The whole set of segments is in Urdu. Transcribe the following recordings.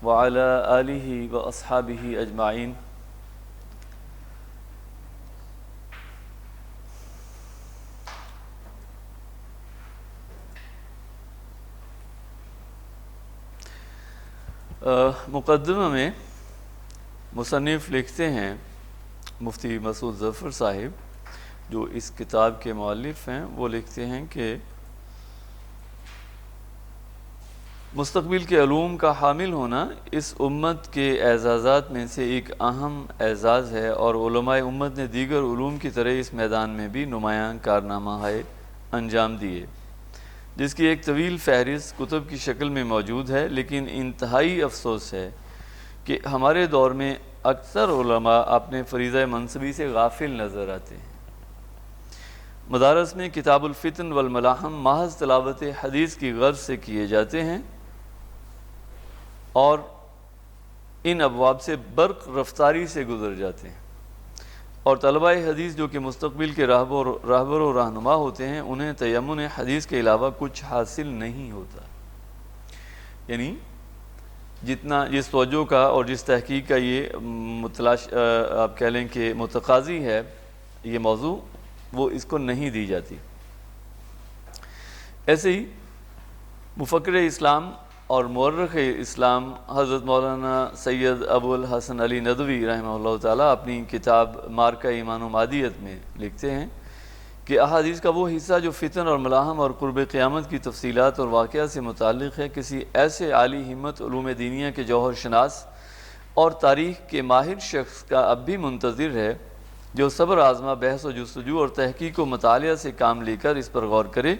وعلى آلہ واصحابہ اجمعین۔ مقدمہ میں مصنف لکھتے ہیں، مفتی مسعود ظفر صاحب جو اس کتاب کے مؤلف ہیں، وہ لکھتے ہیں کہ مستقبل کے علوم کا حامل ہونا اس امت کے اعزازات میں سے ایک اہم اعزاز ہے، اور علماء امت نے دیگر علوم کی طرح اس میدان میں بھی نمایاں کارنامہ انجام دیے، جس کی ایک طویل فہرست کتب کی شکل میں موجود ہے۔ لیکن انتہائی افسوس ہے کہ ہمارے دور میں اکثر علماء اپنے فریضہ منصبی سے غافل نظر آتے ہیں۔ مدارس میں کتاب الفتن والملاحم محض تلاوت حدیث کی غرض سے کیے جاتے ہیں، اور ان ابواب سے برق رفتاری سے گزر جاتے ہیں، اور طلبہ حدیث جو کہ مستقبل کے راہبر و رہنما ہوتے ہیں، انہیں تیمن حدیث کے علاوہ کچھ حاصل نہیں ہوتا۔ یعنی جتنا جس توجہ کا اور جس تحقیق کا یہ آپ کہہ لیں کہ متقاضی ہے یہ موضوع، وہ اس کو نہیں دی جاتی۔ ایسے ہی مفکر اسلام اور مورخ اسلام حضرت مولانا سید ابو الحسن علی ندوی رحمہ اللہ تعالیٰ اپنی کتاب مارکہ ایمان و مادیت میں لکھتے ہیں کہ احادیث کا وہ حصہ جو فتن اور ملاحم اور قرب قیامت کی تفصیلات اور واقعہ سے متعلق ہے، کسی ایسے عالی ہمت علوم دینیہ کے جوہر شناس اور تاریخ کے ماہر شخص کا اب بھی منتظر ہے جو صبر آزما بحث و جستجو اور تحقیق و مطالعہ سے کام لے کر اس پر غور کرے،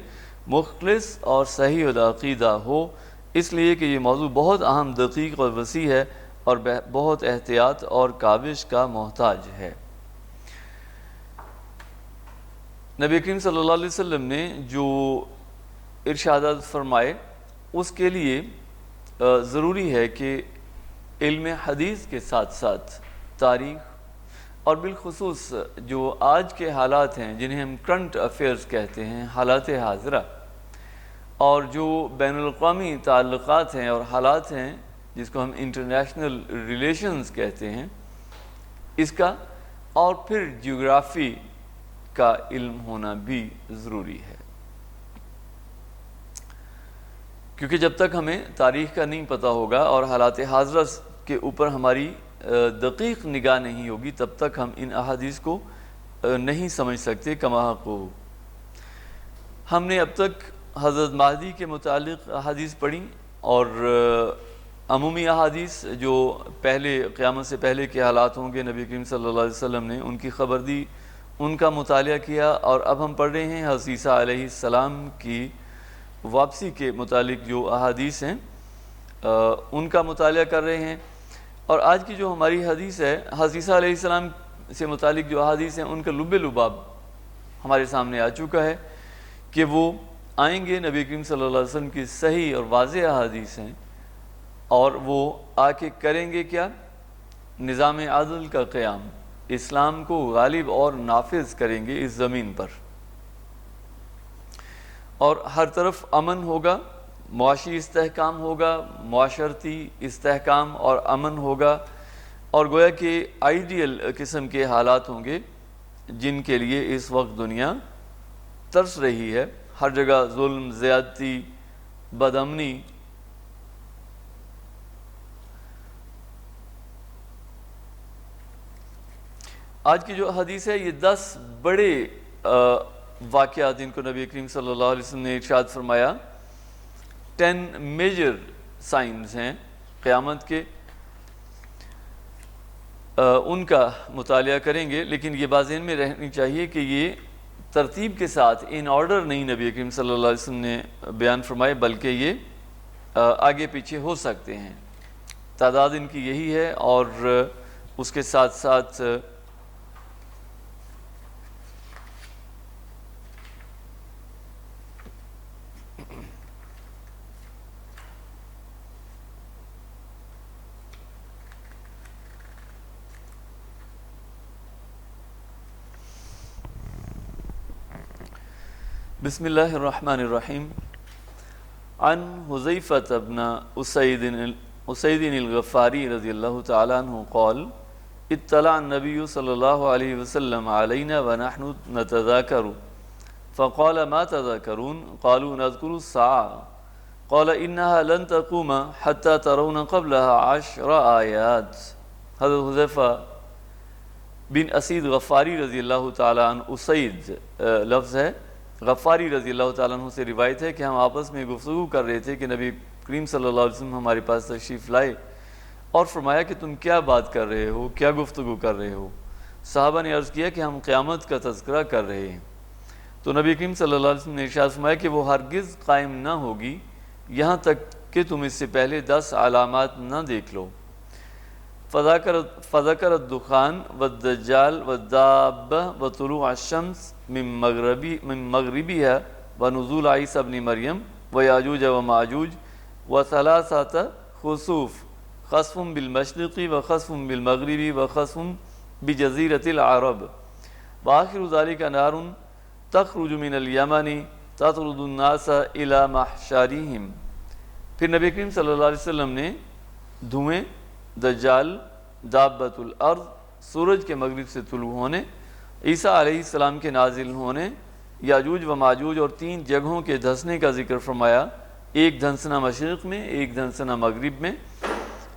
مخلص اور صحیح العقیدہ ہو، اس لیے کہ یہ موضوع بہت اہم، دقیق اور وسیع ہے اور بہت احتیاط اور کاوش کا محتاج ہے۔ نبی کریم صلی اللہ علیہ وسلم نے جو ارشادات فرمائے اس کے لیے ضروری ہے کہ علم حدیث کے ساتھ ساتھ تاریخ اور بالخصوص جو آج کے حالات ہیں جنہیں ہم کرنٹ افیئرز کہتے ہیں، حالات حاضرہ، اور جو بین الاقوامی تعلقات ہیں اور حالات ہیں جس کو ہم انٹرنیشنل ریلیشنز کہتے ہیں، اس کا اور پھر جیوگرافی کا علم ہونا بھی ضروری ہے، کیونکہ جب تک ہمیں تاریخ کا نہیں پتہ ہوگا اور حالات حاضرہ کے اوپر ہماری دقیق نگاہ نہیں ہوگی، تب تک ہم ان احادیث کو نہیں سمجھ سکتے کما حق ہو۔ ہم نے اب تک حضرت مہدی کے متعلق احادیث پڑھی اور عمومی احادیث جو پہلے قیامت سے پہلے کے حالات ہوں گے، نبی کریم صلی اللہ علیہ وسلم نے ان کی خبر دی، ان کا مطالعہ کیا، اور اب ہم پڑھ رہے ہیں حضرت عیسیٰ علیہ السلام کی واپسی کے متعلق جو احادیث ہیں ان کا مطالعہ کر رہے ہیں۔ اور آج کی جو ہماری حدیث ہے، حضرت عیسیٰ علیہ السلام سے متعلق جو احادیث ہیں ان کا لب لباب ہمارے سامنے آ چکا ہے کہ وہ آئیں گے، نبی کریم صلی اللہ علیہ وسلم کی صحیح اور واضح احادیث ہیں، اور وہ آ کے کریں گے کیا؟ نظام عدل کا قیام، اسلام کو غالب اور نافذ کریں گے اس زمین پر، اور ہر طرف امن ہوگا، معاشی استحکام ہوگا، معاشرتی استحکام اور امن ہوگا، اور گویا کہ آئیڈیل قسم کے حالات ہوں گے جن کے لیے اس وقت دنیا ترس رہی ہے۔ ہر جگہ ظلم، زیادتی، بدامنی، آج کی جو حدیث ہے یہ 10 بڑے واقعات جن کو نبی کریم صلی اللہ علیہ وسلم نے ارشاد فرمایا، 10 میجر سائنز ہیں قیامت کے، ان کا مطالعہ کریں گے۔ لیکن یہ بات ذہن میں رہنی چاہیے کہ یہ ترتیب کے ساتھ ان آرڈر نہیں نبی کریم صلی اللہ علیہ وسلم نے بیان فرمائے، بلکہ یہ آگے پیچھے ہو سکتے ہیں، تعداد ان کی یہی ہے، اور اس کے ساتھ ساتھ بسم اللہ الرحمن الرحیم۔ عن حذیفہ بن اسید اسید الغفاری رضی اللہ تعالیٰ عنہ قال اطلع النبی صلی اللہ علیہ وسلم علینا ونحن نتذاکر فقال ما تذاکرون قالوا نذکر الساعة قال انها لن تقوم حتى ترون قبلها 10 آیات۔ حضرت حذیفہ بن اسید غفاری رضی اللہ تعالیٰ عنہ، اسید لفظ ہے، غفاری رضی اللہ تعالیٰ عنہ سے روایت ہے کہ ہم آپس میں گفتگو کر رہے تھے کہ نبی کریم صلی اللہ علیہ وسلم ہمارے پاس تشریف لائے اور فرمایا کہ تم کیا بات کر رہے ہو، کیا گفتگو کر رہے ہو؟ صحابہ نے عرض کیا کہ ہم قیامت کا تذکرہ کر رہے ہیں۔ تو نبی کریم صلی اللہ علیہ وسلم نے ارشاد فرمایا کہ وہ ہرگز قائم نہ ہوگی یہاں تک کہ تم اس سے پہلے 10 علامات نہ دیکھ لو۔ فذکر الدخان والدجال والدابہ وطلوع الشمس من مغربها ونزول عیسی ابن مریم ویاجوج وماجوج وثلاثۃ خسوف، خسف بالمشرق وخسف بالمغرب وخسف بجزیرۃ العرب وآخر ذلك نار تخرج من الیمن تطرد الناس الی محشرہم۔ پھر نبی کریم صلی اللہ علیہ وسلم نے دھوئیں، دجال، دابۃ الارض، سورج کے مغرب سے طلوع ہونے، عیسیٰ علیہ السلام کے نازل ہونے، یاجوج و ماجوج اور 3 جگہوں کے دھنسنے کا ذکر فرمایا، ایک دھنسنا مشرق میں، ایک دھنسنا مغرب میں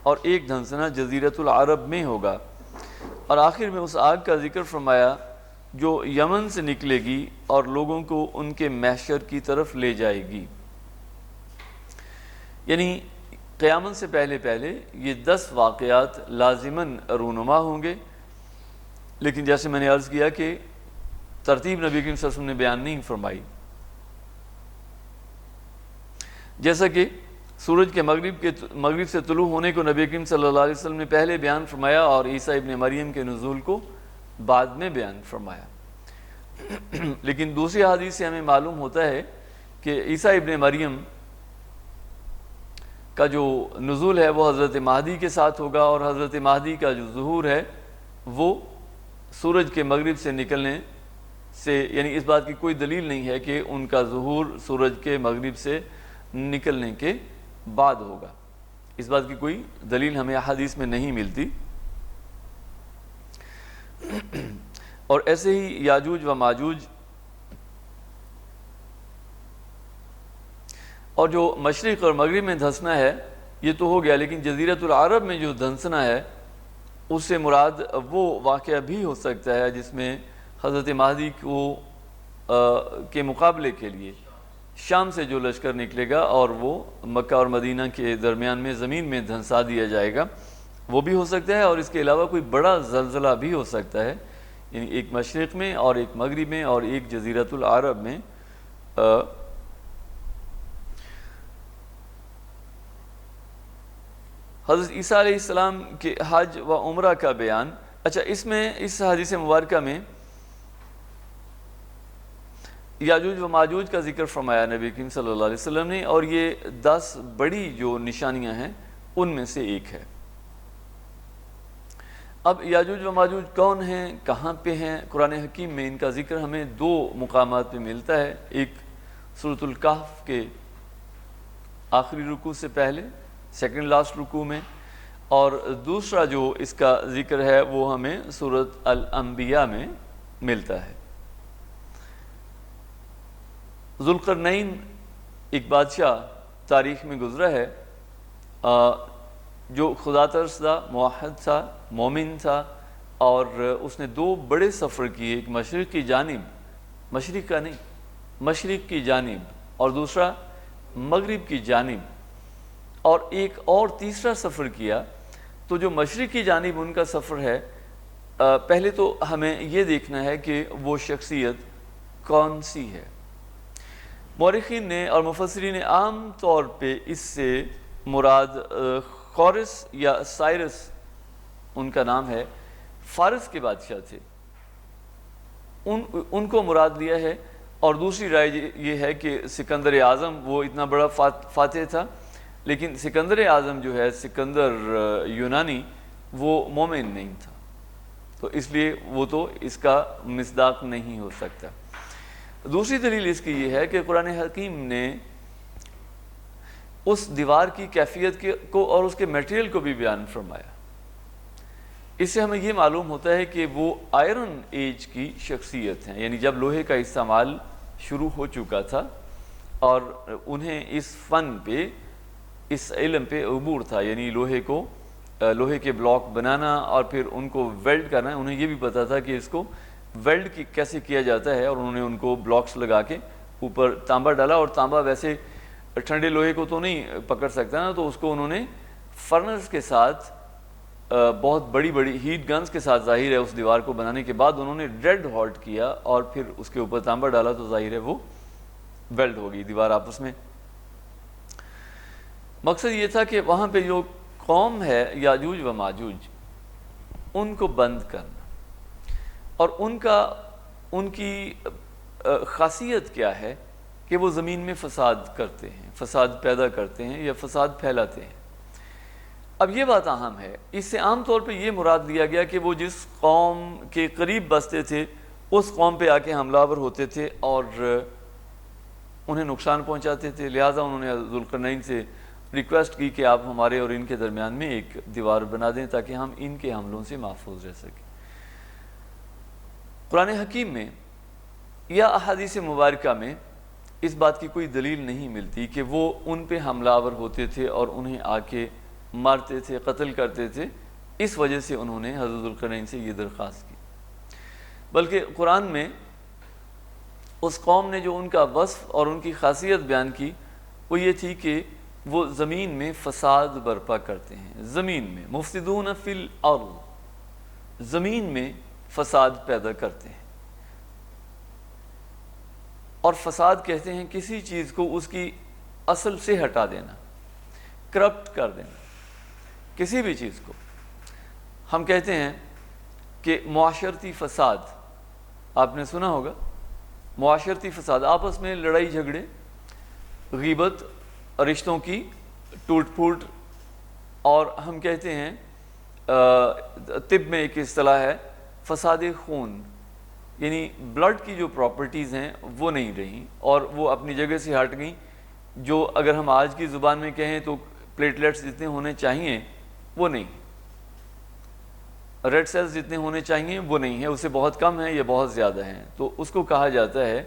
اور ایک دھنسنا جزیرۃ العرب میں ہوگا، اور آخر میں اس آگ کا ذکر فرمایا جو یمن سے نکلے گی اور لوگوں کو ان کے محشر کی طرف لے جائے گی۔ یعنی قیامت سے پہلے یہ 10 واقعات لازماً رونما ہوں گے، لیکن جیسے میں نے عرض کیا کہ ترتیب نبی کریم صلی اللہ علیہ وسلم نے بیان نہیں فرمائی۔ جیسا کہ سورج کے مغرب سے طلوع ہونے کو نبی کریم صلی اللہ علیہ وسلم نے پہلے بیان فرمایا اور عیسیٰ ابن مریم کے نزول کو بعد میں بیان فرمایا، لیکن دوسری حدیث سے ہمیں معلوم ہوتا ہے کہ عیسیٰ ابن مریم کا جو نزول ہے وہ حضرت مہدی کے ساتھ ہوگا، اور حضرت مہدی کا جو ظہور ہے وہ سورج کے مغرب سے نکلنے سے، یعنی اس بات کی کوئی دلیل نہیں ہے کہ ان کا ظہور سورج کے مغرب سے نکلنے کے بعد ہوگا، اس بات کی کوئی دلیل ہمیں حدیث میں نہیں ملتی۔ اور ایسے ہی یاجوج و ماجوج اور جو مشرق اور مغرب میں دھنسنا ہے یہ تو ہو گیا، لیکن جزیرۃ العرب میں جو دھنسنا ہے اس سے مراد وہ واقعہ بھی ہو سکتا ہے جس میں حضرت مہدی کے مقابلے کے لیے شام سے جو لشکر نکلے گا اور وہ مکہ اور مدینہ کے درمیان میں زمین میں دھنسا دیا جائے گا، وہ بھی ہو سکتا ہے، اور اس کے علاوہ کوئی بڑا زلزلہ بھی ہو سکتا ہے، یعنی ایک مشرق میں اور ایک مغرب میں اور ایک جزیرۃ العرب میں۔ حضرت عیسیٰ علیہ السلام کے حج و عمرہ کا بیان، اچھا اس حدیث مبارکہ میں یاجوج و ماجوج کا ذکر فرمایا نبی کریم صلی اللہ علیہ وسلم نے، اور یہ 10 بڑی جو نشانیاں ہیں ان میں سے ایک ہے۔ اب یاجوج و ماجوج کون ہیں، کہاں پہ ہیں؟ قرآن حکیم میں ان کا ذکر ہمیں 2 مقامات پہ ملتا ہے، ایک سورۃ الکہف کے آخری رکوع سے پہلے، سیکنڈ لاسٹ رکوع میں، اور دوسرا جو اس کا ذکر ہے وہ ہمیں سورۃ الانبیاء میں ملتا ہے۔ ذوالقرنین ایک بادشاہ تاریخ میں گزرا ہے جو خدا ترس تھا، موحد تھا، مومن تھا، اور اس نے 2 بڑے سفر کیے، ایک مشرق کی جانب، مشرق کا نہیں، مشرق کی جانب، اور دوسرا مغرب کی جانب، اور ایک اور تیسرا سفر کیا۔ تو جو مشرق کی جانب ان کا سفر ہے، پہلے تو ہمیں یہ دیکھنا ہے کہ وہ شخصیت کون سی ہے۔ مورخین نے اور مفسرین نے عام طور پہ اس سے مراد خورس یا سائرس ان کا نام ہے، فارس کے بادشاہ تھے، ان کو مراد لیا ہے، اور دوسری رائے یہ ہے کہ سکندر اعظم وہ اتنا بڑا فاتح تھا، لیکن سکندر اعظم جو ہے، سکندر یونانی، وہ مومن نہیں تھا، تو اس لیے وہ تو اس کا مصداق نہیں ہو سکتا۔ دوسری دلیل اس کی یہ ہے کہ قرآن حکیم نے اس دیوار کی کیفیت کو اور اس کے میٹیریل کو بھی بیان فرمایا۔ اس سے ہمیں یہ معلوم ہوتا ہے کہ وہ آئرن ایج کی شخصیت ہیں، یعنی جب لوہے کا استعمال شروع ہو چکا تھا اور انہیں اس فن پہ، اس علم پہ عبور تھا، یعنی لوہے کے بلاک بنانا اور پھر ان کو ویلڈ کرنا، انہیں یہ بھی پتا تھا کہ اس کو ویلڈ کیسے کیا جاتا ہے، اور انہوں نے ان کو بلاکس لگا کے اوپر تانبا ڈالا، اور تانبا ویسے ٹھنڈے لوہے کو تو نہیں پکڑ سکتا نا، تو اس کو انہوں نے فرنس کے ساتھ، بہت بڑی بڑی ہیٹ گنز کے ساتھ، ظاہر ہے اس دیوار کو بنانے کے بعد انہوں نے ریڈ ہاٹ کیا اور پھر اس کے اوپر تانبا ڈالا، تو ظاہر ہے وہ ویلڈ ہو گئی دیوار آپس میں۔ مقصد یہ تھا کہ وہاں پہ جو قوم ہے یاجوج و ماجوج، ان کو بند کرنا، اور ان کی خاصیت کیا ہے کہ وہ زمین میں فساد کرتے ہیں، فساد پیدا کرتے ہیں یا فساد پھیلاتے ہیں۔ اب یہ بات اہم ہے، اس سے عام طور پہ یہ مراد لیا گیا کہ وہ جس قوم کے قریب بستے تھے اس قوم پہ آ کے حملہ آور ہوتے تھے اور انہیں نقصان پہنچاتے تھے، لہٰذا انہوں نے ذوالقرنین سے ریکویسٹ کی کہ آپ ہمارے اور ان کے درمیان میں ایک دیوار بنا دیں تاکہ ہم ان کے حملوں سے محفوظ رہ سکیں۔ قرآن حکیم میں یا احادیث مبارکہ میں اس بات کی کوئی دلیل نہیں ملتی کہ وہ ان پہ حملہ آور ہوتے تھے اور انہیں آ کے مارتے تھے، قتل کرتے تھے، اس وجہ سے انہوں نے حضرت ذوالقرنین سے یہ درخواست کی، بلکہ قرآن میں اس قوم نے جو ان کا وصف اور ان کی خاصیت بیان کی وہ یہ تھی کہ وہ زمین میں فساد برپا کرتے ہیں، زمین میں مفسدون فی الارض، زمین میں فساد پیدا کرتے ہیں۔ اور فساد کہتے ہیں کسی چیز کو اس کی اصل سے ہٹا دینا، کرپٹ کر دینا، کسی بھی چیز کو۔ ہم کہتے ہیں کہ معاشرتی فساد، آپ نے سنا ہوگا، معاشرتی فساد، آپس میں لڑائی جھگڑے، غیبت، رشتوں کی ٹوٹ پھوٹ، اور ہم کہتے ہیں طب میں ایک اصطلاح ہے فساد خون، یعنی بلڈ کی جو پراپرٹیز ہیں وہ نہیں رہیں اور وہ اپنی جگہ سے ہٹ گئیں، جو اگر ہم آج کی زبان میں کہیں تو پلیٹلیٹس جتنے ہونے چاہیے وہ نہیں، ریڈ سیلز جتنے ہونے چاہیے وہ نہیں ہیں، اس سے بہت کم ہیں یا بہت زیادہ ہیں، تو اس کو کہا جاتا ہے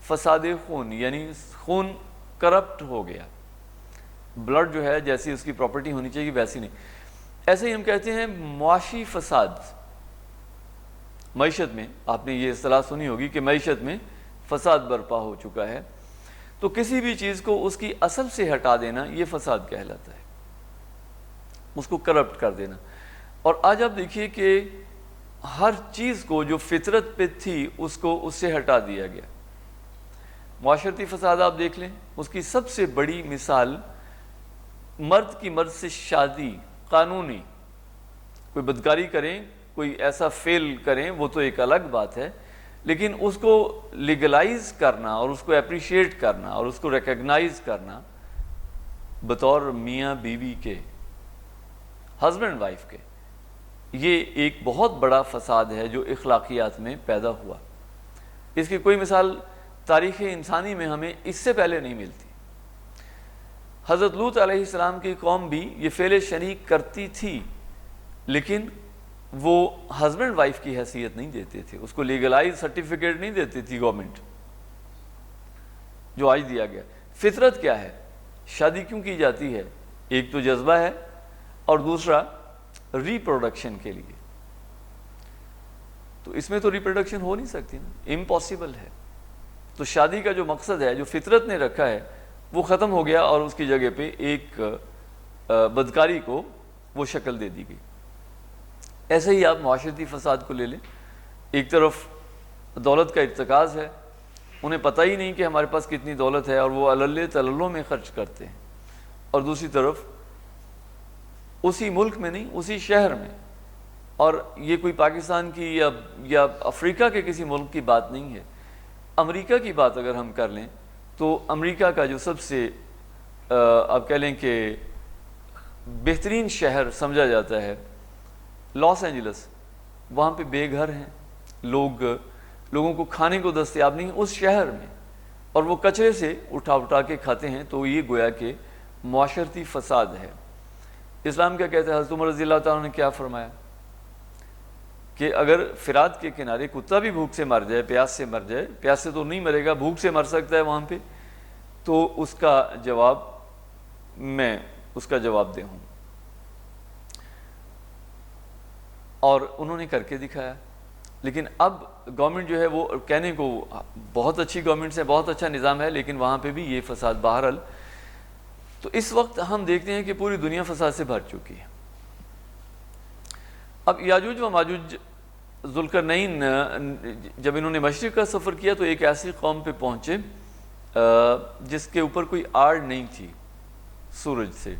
فساد خون، یعنی خون کرپٹ ہو گیا، بلڈ جو ہے جیسی اس کی پراپرٹی ہونی چاہیے ویسی نہیں۔ ایسے ہی ہم کہتے ہیں معاشی فساد، معیشت میں آپ نے یہ اصطلاح سنی ہوگی کہ معیشت میں فساد برپا ہو چکا ہے، تو کسی بھی چیز کو اس کی اصل سے ہٹا دینا یہ فساد کہلاتا ہے، اس کو کرپٹ کر دینا۔ اور آج آپ دیکھیے کہ ہر چیز کو جو فطرت پہ تھی اس کو اس سے ہٹا دیا گیا۔ معاشرتی فساد آپ دیکھ لیں، اس کی سب سے بڑی مثال مرد کی مرد سے شادی قانونی، کوئی بدکاری کریں، کوئی ایسا فیل کریں وہ تو ایک الگ بات ہے، لیکن اس کو لیگلائز کرنا اور اس کو اپریشیٹ کرنا اور اس کو ریکگنائز کرنا بطور میاں بیوی کے، ہسبینڈ وائف کے، یہ ایک بہت بڑا فساد ہے جو اخلاقیات میں پیدا ہوا۔ اس کی کوئی مثال تاریخ انسانی میں ہمیں اس سے پہلے نہیں ملتی۔ حضرت لوط علیہ السلام کی قوم بھی یہ فعل شنیع کرتی تھی، لیکن وہ ہسبینڈ وائف کی حیثیت نہیں دیتے تھے، اس کو لیگلائز سرٹیفکیٹ نہیں دیتی تھی گورنمنٹ، جو آج دیا گیا۔ فطرت کیا ہے؟ شادی کیوں کی جاتی ہے؟ ایک تو جذبہ ہے اور دوسرا ریپروڈکشن کے لیے، تو اس میں تو ریپروڈکشن ہو نہیں سکتی نا، امپاسبل ہے۔ تو شادی کا جو مقصد ہے، جو فطرت نے رکھا ہے، وہ ختم ہو گیا اور اس کی جگہ پہ ایک بدکاری کو وہ شکل دے دی گئی۔ ایسے ہی آپ معاشرتی فساد کو لے لیں، ایک طرف دولت کا ارتکاز ہے، انہیں پتہ ہی نہیں کہ ہمارے پاس کتنی دولت ہے اور وہ علل تللوں میں خرچ کرتے ہیں، اور دوسری طرف اسی ملک میں نہیں، اسی شہر میں، اور یہ کوئی پاکستان کی یا افریقہ کے کسی ملک کی بات نہیں ہے، امریکہ کی بات اگر ہم کر لیں تو امریکہ کا جو سب سے آپ کہہ لیں کہ بہترین شہر سمجھا جاتا ہے لاس اینجلس، وہاں پہ بے گھر ہیں لوگوں کو کھانے کو دستیاب نہیں اس شہر میں، اور وہ کچرے سے اٹھا کے کھاتے ہیں، تو یہ گویا کہ معاشرتی فساد ہے۔ اسلام کیا کہتا ہے؟ حضرت عمر رضی اللہ تعالیٰ نے کیا فرمایا کہ اگر فرات کے کنارے کتا بھی بھوک سے مر جائے، پیاس سے مر جائے، پیاس سے تو نہیں مرے گا، بھوک سے مر سکتا ہے وہاں پہ، تو اس کا جواب میں اس کا جواب دے ہوں۔ اور انہوں نے کر کے دکھایا۔ لیکن اب گورنمنٹ جو ہے وہ کہنے کو بہت اچھی گورنمنٹ ہے، بہت اچھا نظام ہے، لیکن وہاں پہ بھی یہ فساد بہرحال۔ تو اس وقت ہم دیکھتے ہیں کہ پوری دنیا فساد سے بھر چکی ہے۔ اب یاجوج و ماجوج، ذوالقرنین جب انہوں نے مشرق کا سفر کیا تو ایک ایسی قوم پہ پہنچے جس کے اوپر کوئی آڑ نہیں تھی سورج سے،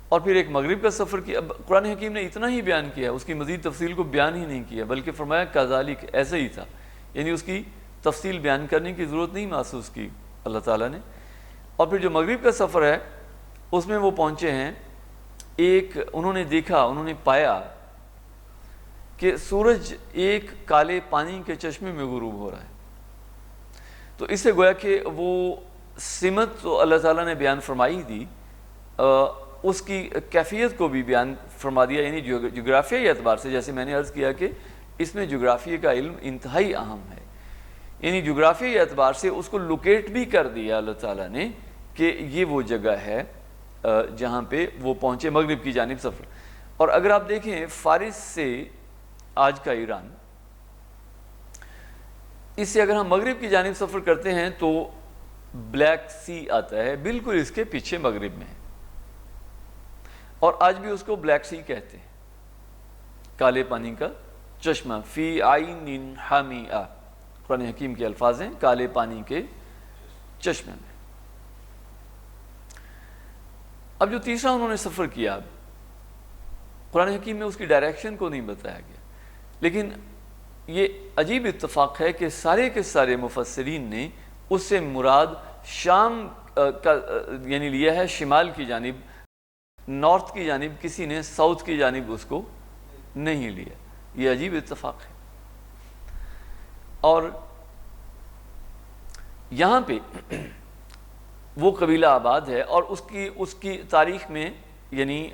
اور پھر ایک مغرب کا سفر کیا۔ اب قرآن حکیم نے اتنا ہی بیان کیا، اس کی مزید تفصیل کو بیان ہی نہیں کیا، بلکہ فرمایا کذالک، ایسے ہی تھا، یعنی اس کی تفصیل بیان کرنے کی ضرورت نہیں محسوس کی اللہ تعالیٰ نے۔ اور پھر جو مغرب کا سفر ہے اس میں وہ پہنچے ہیں، ایک انہوں نے دیکھا، انہوں نے پایا کہ سورج ایک کالے پانی کے چشمے میں غروب ہو رہا ہے۔ تو اس سے گویا کہ وہ سمت تو اللہ تعالیٰ نے بیان فرمائی دی، اس کی کیفیت کو بھی بیان فرما دیا، یعنی جغرافیائی اعتبار سے، جیسے میں نے عرض کیا کہ اس میں جغرافیہ کا علم انتہائی اہم ہے، یعنی جغرافیائی اعتبار سے اس کو لوکیٹ بھی کر دیا اللہ تعالیٰ نے کہ یہ وہ جگہ ہے جہاں پہ وہ پہنچے مغرب کی جانب سفر۔ اور اگر آپ دیکھیں فارس سے آج کا ایران، اس سے اگر ہم مغرب کی جانب سفر کرتے ہیں تو بلیک سی آتا ہے، بالکل اس کے پیچھے مغرب میں ہے، اور آج بھی اس کو بلیک سی کہتے ہیں، کالے پانی کا چشمہ، فی عین حامیہ، قرآن حکیم کے الفاظ ہیں، کالے پانی کے چشمے میں۔ اب جو تیسرا انہوں نے سفر کیا، قرآن حکیم میں اس کی ڈائریکشن کو نہیں بتایا گیا، لیکن یہ عجیب اتفاق ہے کہ سارے کے سارے مفسرین نے اس سے مراد شام کا یعنی لیا ہے، شمال کی جانب، نارتھ کی جانب، کسی نے ساؤتھ کی جانب اس کو نہیں لیا۔ یہ عجیب اتفاق ہے۔ اور یہاں پہ وہ قبیلہ آباد ہے، اور اس کی تاریخ میں یعنی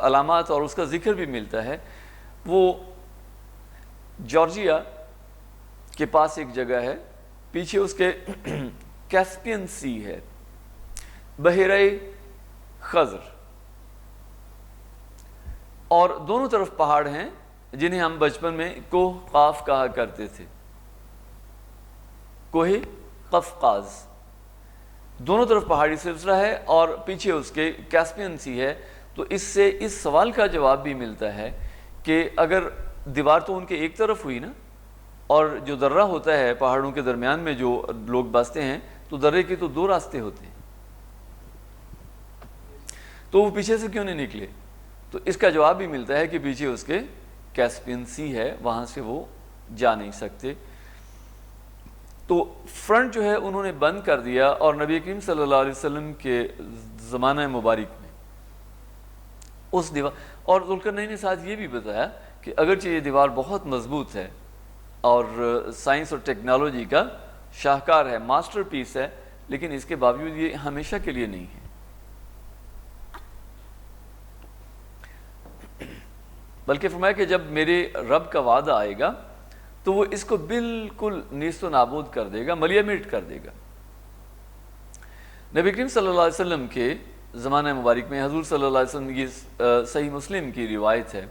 علامات اور اس کا ذکر بھی ملتا ہے۔ وہ جارجیا کے پاس ایک جگہ ہے، پیچھے اس کے کیسپین سی ہے، بحیرہ خزر، اور دونوں طرف پہاڑ ہیں جنہیں ہم بچپن میں کوہ قاف کہا کرتے تھے، کوہ قفقاز، دونوں طرف پہاڑی سلسلہ ہے اور پیچھے اس کے کیسپین سی ہے۔ تو اس سے اس سوال کا جواب بھی ملتا ہے کہ اگر دیوار تو ان کے ایک طرف ہوئی نا، اور جو درہ ہوتا ہے پہاڑوں کے درمیان میں جو لوگ بستے ہیں، تو درے کے تو دو راستے ہوتے ہیں، تو وہ پیچھے سے کیوں نہیں نکلے؟ تو اس کا جواب بھی ملتا ہے کہ پیچھے اس کے کیسپین سی ہے، وہاں سے وہ جا نہیں سکتے۔ تو فرنٹ جو ہے انہوں نے بند کر دیا، اور نبی کریم صلی اللہ علیہ وسلم کے زمانہ مبارک میں اس دیوار، اور ذوالقرنین نے ساتھ یہ بھی بتایا کہ اگرچہ یہ دیوار بہت مضبوط ہے اور سائنس اور ٹیکنالوجی کا شاہکار ہے، ماسٹر پیس ہے، لیکن اس کے باوجود یہ ہمیشہ کے لیے نہیں ہے۔ بلکہ فرمایا کہ جب میرے رب کا وعدہ آئے گا تو وہ اس کو بالکل نیست و نابود کر دے گا، ملیہ میٹ کر دے گا۔ نبی کریم صلی اللہ علیہ وسلم کے زمانہ مبارک میں حضور صلی اللہ علیہ وسلم کی صحیح مسلم کی روایت ہے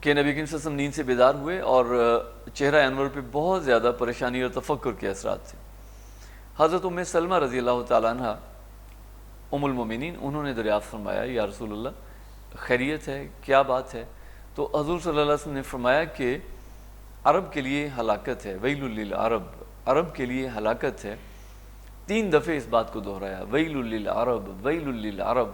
کہ نبی کریم صلی اللہ علیہ وسلم نیند سے بیدار ہوئے اور چہرہ انور پہ بہت زیادہ پریشانی اور تفکر کے اثرات تھے۔ حضرت ام سلمہ رضی اللہ تعالیٰ عنہ ام المومنین، انہوں نے دریافت فرمایا، یا رسول اللہ خیریت ہے، کیا بات ہے؟ تو حضور صلی اللہ علیہ وسلم نے فرمایا کہ عرب کے لیے ہلاکت ہے، ویل للعرب، عرب کے لیے ہلاکت ہے۔ 3 دفعے اس بات کو دہرایا، ویل للعرب، ویل للعرب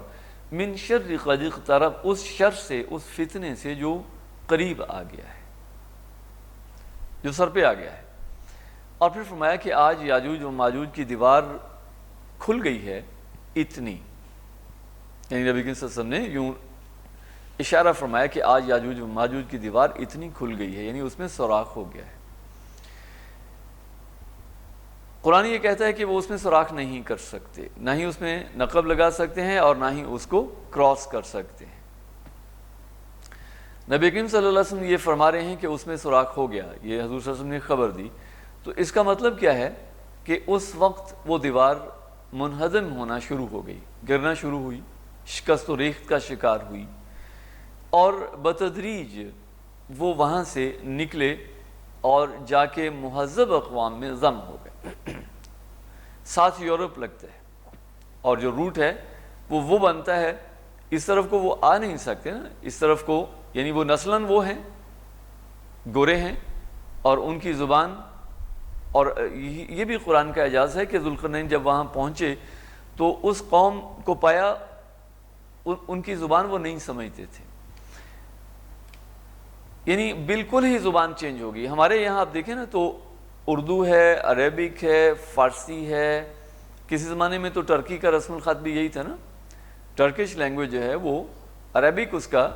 من شر قد اقترب، اس شر سے، اس فتنے سے جو قریب آ گیا ہے، جو سر پہ آ گیا ہے۔ اور پھر فرمایا کہ آج یاجوج و ماجوج کی دیوار کھل گئی ہے اتنی، یعنی نبی صلی اللہ علیہ وسلم نے یوں اشارہ فرمایا کہ آج یاجوج و ماجوج کی دیوار اتنی کھل گئی ہے، یعنی اس میں سوراخ ہو گیا ہے۔ قرآن یہ کہتا ہے کہ وہ اس میں سوراخ نہیں کر سکتے، نہ ہی اس میں نقب لگا سکتے ہیں اور نہ ہی اس کو کراس کر سکتے ہیں۔ نبی کریم صلی اللہ علیہ وسلم یہ فرما رہے ہیں کہ اس میں سوراخ ہو گیا، یہ حضور صلی اللہ علیہ وسلم نے خبر دی، تو اس کا مطلب کیا ہے کہ اس وقت وہ دیوار منہدم ہونا شروع ہو گئی، گرنا شروع ہوئی، شکست و ریخت کا شکار ہوئی، اور بتدریج وہ وہاں سے نکلے اور جا کے مہذب اقوام میں ضم ہو گئے۔ ساتھ یورپ لگتا ہے، اور جو روٹ ہے وہ بنتا ہے، اس طرف کو وہ آ نہیں سکتے نا، اس طرف کو، یعنی وہ نسلاً وہ ہیں، گورے ہیں، اور ان کی زبان، اور یہ بھی قرآن کا اعجاز ہے کہ ذوالقرنین جب وہاں پہنچے تو اس قوم کو پایا، ان کی زبان وہ نہیں سمجھتے تھے، یعنی بالکل ہی زبان چینج ہوگی۔ ہمارے یہاں آپ دیکھیں نا تو اردو ہے، عربک ہے، فارسی ہے، کسی زمانے میں تو ٹرکی کا رسم الخط بھی یہی تھا نا، ٹرکش لینگویج جو ہے وہ عربک اس کا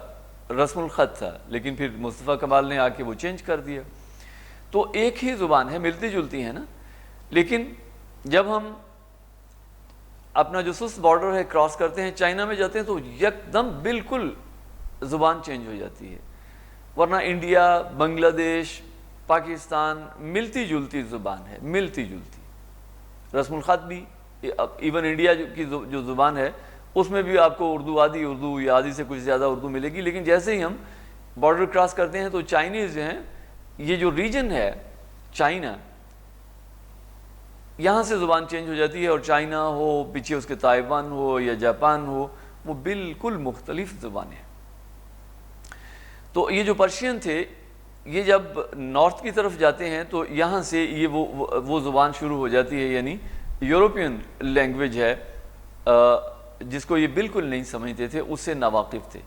رسم الخط تھا، لیکن پھر مصطفیٰ کمال نے آ کے وہ چینج کر دیا، تو ایک ہی زبان ہے، ملتی جلتی ہے نا، لیکن جب ہم اپنا جو سست بارڈر ہے کراس کرتے ہیں، چائنا میں جاتے ہیں تو یک دم بالکل زبان چینج ہو جاتی ہے، ورنہ انڈیا، بنگلہ دیش، پاکستان ملتی جلتی زبان ہے، ملتی جلتی، رسم الخط بھی، ایون انڈیا کی جو زبان ہے اس میں بھی آپ کو اردو اردو یا آدھی سے کچھ زیادہ اردو ملے گی، لیکن جیسے ہی ہم بارڈر کراس کرتے ہیں تو چائنیز جو ہیں، یہ جو ریجن ہے چائنا، یہاں سے زبان چینج ہو جاتی ہے، اور چائنا ہو، پیچھے اس کے تائیوان ہو یا جاپان ہو، وہ بالکل مختلف زبانیں ہیں۔ تو یہ جو پرشین تھے، یہ جب نارتھ کی طرف جاتے ہیں تو یہاں سے یہ وہ زبان شروع ہو جاتی ہے، یعنی یورپین لینگویج ہے، جس کو یہ بالکل نہیں سمجھتے تھے، اس سے ناواقف تھے۔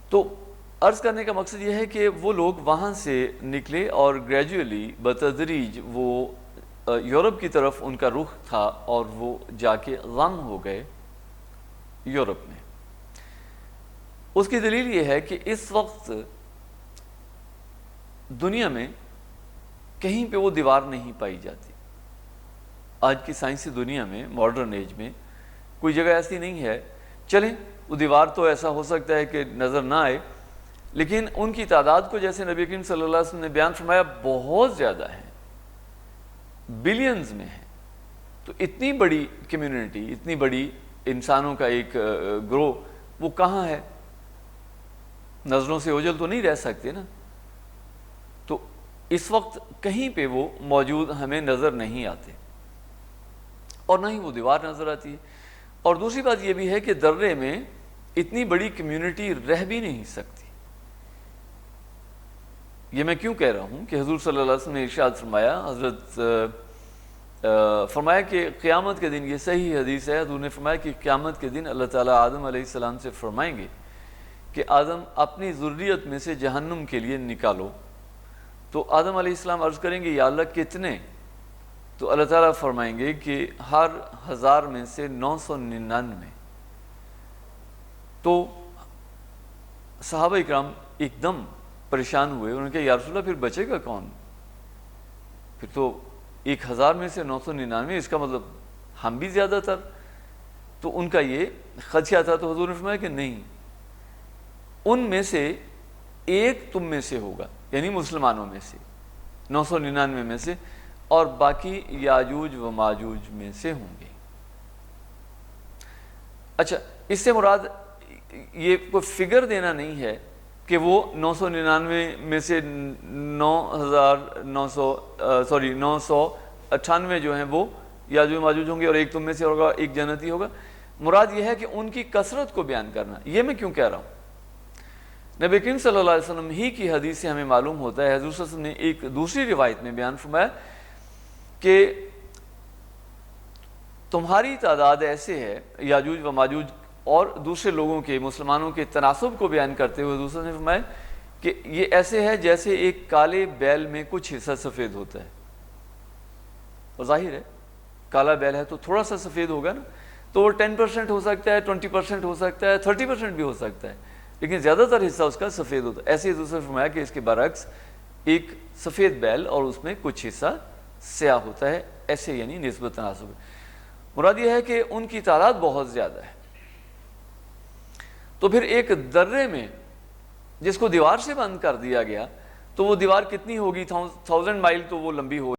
تو عرض کرنے کا مقصد یہ ہے کہ وہ لوگ وہاں سے نکلے اور گریجولی بتدریج وہ یورپ کی طرف ان کا رخ تھا، اور وہ جا کے ضم ہو گئے یورپ میں۔ اس کی دلیل یہ ہے کہ اس وقت دنیا میں کہیں پہ وہ دیوار نہیں پائی جاتی۔ آج کی سائنسی دنیا میں، ماڈرن ایج میں، کوئی جگہ ایسی نہیں ہے، چلیں وہ دیوار تو ایسا ہو سکتا ہے کہ نظر نہ آئے، لیکن ان کی تعداد کو جیسے نبی کریم صلی اللہ علیہ وسلم نے بیان فرمایا بہت زیادہ ہے، بلینز میں ہے۔ تو اتنی بڑی کمیونٹی، اتنی بڑی انسانوں کا ایک گروہ، وہ کہاں ہے؟ نظروں سے اوجھل تو نہیں رہ سکتے نا، تو اس وقت کہیں پہ وہ موجود ہمیں نظر نہیں آتے، اور نہ ہی وہ دیوار نظر آتی ہے۔ اور دوسری بات یہ بھی ہے کہ درے میں اتنی بڑی کمیونٹی رہ بھی نہیں سکتی۔ یہ میں کیوں کہہ رہا ہوں کہ حضور صلی اللہ علیہ وسلم نے ارشاد فرمایا، حضرت فرمایا کہ قیامت کے دن، یہ صحیح حدیث ہے، حضور نے فرمایا کہ قیامت کے دن اللہ تعالیٰ آدم علیہ السلام سے فرمائیں گے کہ آدم اپنی ذریت میں سے جہنم کے لیے نکالو، تو آدم علیہ السلام عرض کریں گے یا اللہ کتنے؟ تو اللہ تعالیٰ فرمائیں گے کہ ہر 1000 میں سے 999۔ تو صحابہ اکرام ایک دم پریشان ہوئے، انہوں نے کہا یا رسول اللہ پھر بچے گا کون؟ پھر تو 1000 میں سے 999، اس کا مطلب ہم بھی زیادہ تر۔ تو ان کا یہ خدشہ تھا، تو حضور نے فرمایا کہ نہیں، ان میں سے ایک تم میں سے ہوگا، یعنی مسلمانوں میں سے 999 میں سے، اور باقی یاجوج و ماجوج میں سے ہوں گے۔ اچھا، اس سے مراد یہ کوئی فگر دینا نہیں ہے کہ وہ 999 میں سے 998 جو ہیں وہ یاجوج و ماجوج ہوں گے، اور ایک تم میں سے ہوگا، ایک جنتی ہوگا۔ مراد یہ ہے کہ ان کی کثرت کو بیان کرنا۔ یہ میں کیوں کہہ رہا ہوں؟ نبی کریم صلی اللہ علیہ وسلم ہی کی حدیث سے ہمیں معلوم ہوتا ہے، حضور صلی اللہ علیہ وسلم نے ایک دوسری روایت میں بیان فرمایا کہ تمہاری تعداد ایسے ہے، یاجوج و ماجوج اور دوسرے لوگوں کے، مسلمانوں کے تناسب کو بیان کرتے ہوئے حضور صلی اللہ علیہ وسلم نے فرمایا کہ یہ ایسے ہے جیسے ایک کالے بیل میں کچھ حصہ سفید ہوتا ہے۔ اور ظاہر ہے کالا بیل ہے تو تھوڑا سا سفید ہوگا نا، تو وہ 10% ہو سکتا ہے، 20% ہو سکتا ہے، 30% بھی ہو سکتا ہے، لیکن زیادہ تر حصہ اس کا سفید ہوتا ہے۔ ایسے ہی دوسرے فرمایا کہ اس کے برعکس ایک سفید بیل اور اس میں کچھ حصہ سیاہ ہوتا ہے، ایسے یعنی نسبت تناسب۔ مراد یہ ہے کہ ان کی تعداد بہت زیادہ ہے، تو پھر ایک درے میں جس کو دیوار سے بند کر دیا گیا تو وہ دیوار کتنی ہوگی؟ 1000 مائل تو وہ لمبی ہو